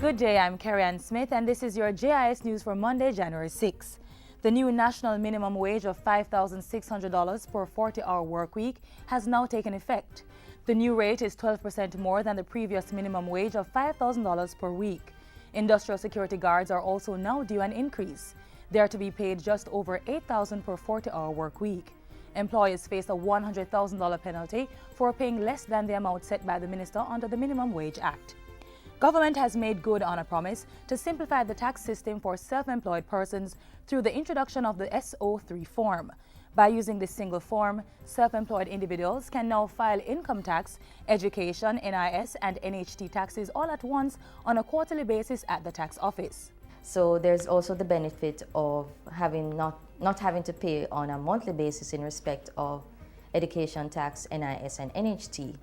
Good day, I'm Carrie Ann Smith, and this is your JIS News for Monday, January 6. The new national minimum wage of $5,600 per 40-hour work week has now taken effect. The new rate is 12% more than the previous minimum wage of $5,000 per week. Industrial security guards are also now due an increase. They are to be paid just over $8,000 per 40-hour work week. Employers face a $100,000 penalty for paying less than the amount set by the minister under the Minimum Wage Act. Government has made good on a promise to simplify the tax system for self-employed persons through the introduction of the SO3 form. By using this single form, self-employed individuals can now file income tax, education, NIS, and NHT taxes all at once on a quarterly basis at the tax office. So there's also the benefit of having not having to pay on a monthly basis in respect of education tax, NIS, and NHT,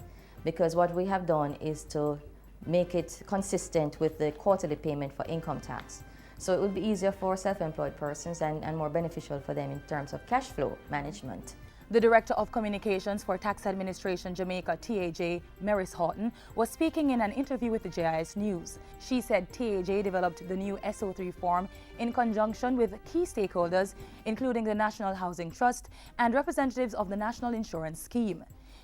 because what we have done is to make it consistent with the quarterly payment for income tax. So it would be easier for self-employed persons and more beneficial for them in terms of cash flow management. The Director of Communications for Tax Administration Jamaica, TAJ, Maris Houghton, was speaking in an interview with the JIS News. She said TAJ developed the new SO3 form in conjunction with key stakeholders, including the National Housing Trust and representatives of the National Insurance Scheme.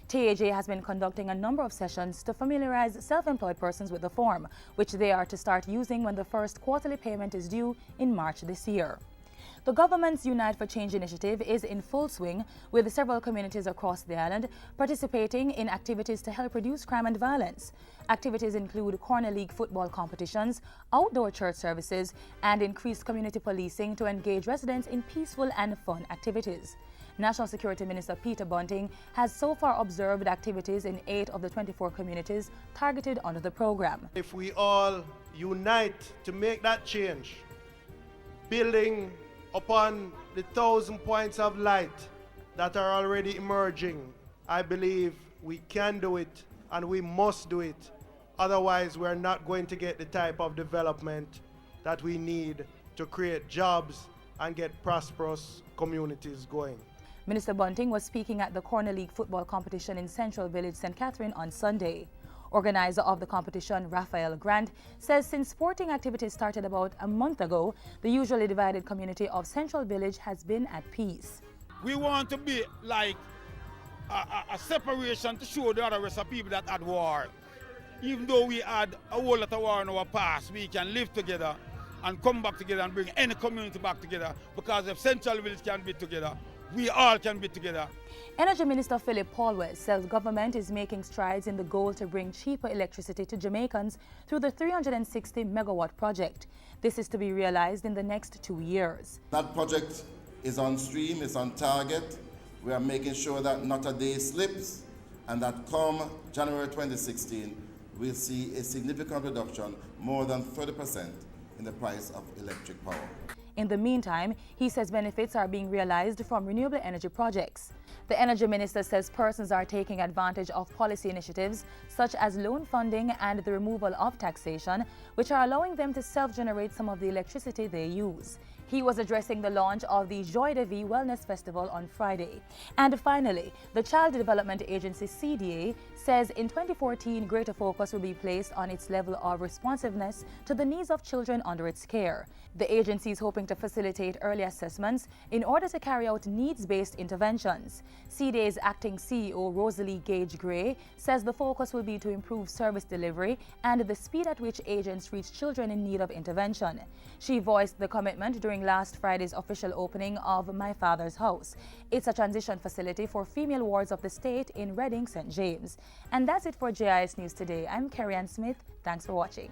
TAJ has been conducting a number of sessions to familiarize self-employed persons with the form, which they are to start using when the first quarterly payment is due in March this year. The government's Unite for Change initiative is in full swing, with several communities across the island participating in activities to help reduce crime and violence. Activities include Corner League football competitions, outdoor church services, and increased community policing to engage residents in peaceful and fun activities. National Security Minister Peter Bunting has so far observed activities in 8 of the 24 communities targeted under the program. If we all unite to make that change, building upon the 1,000 points of light that are already emerging, I believe we can do it and we must do it. Otherwise, we're not going to get the type of development that we need to create jobs and get prosperous communities going. Minister Bunting was speaking at the Corner League football competition in Central Village, St. Catherine on Sunday. Organizer of the competition, Raphael Grant, says since sporting activities started about a month ago, the usually divided community of Central Village has been at peace. We want to be like a separation to show the other rest of people that had war. Even though we had a whole lot of war in our past, we can live together and come back together and bring any community back together, because if Central Village can be together, we all can be together. Energy Minister Philip Paulwell says government is making strides in the goal to bring cheaper electricity to Jamaicans through the 360 megawatt project. This is to be realized in the next 2 years. That project is on stream, it's on target. We are making sure that not a day slips, and that come January 2016, we'll see a significant reduction, more than 30%, in the price of electric power. In the meantime, he says benefits are being realized from renewable energy projects. The Energy Minister says persons are taking advantage of policy initiatives such as loan funding and the removal of taxation, which are allowing them to self-generate some of the electricity they use. He was addressing the launch of the Joy de Vie Wellness Festival on Friday. And finally, the Child Development Agency, CDA, says in 2014, greater focus will be placed on its level of responsiveness to the needs of children under its care. The agency is hoping to facilitate early assessments in order to carry out needs-based interventions. CDA's acting CEO, Rosalie Gage Gray, says the focus will be to improve service delivery and the speed at which agents reach children in need of intervention. She voiced the commitment during last Friday's official opening of My Father's House. It's a transition facility for female wards of the state in Reading, St. James. And that's it for JIS News today. I'm Carrie Ann Smith. Thanks for watching.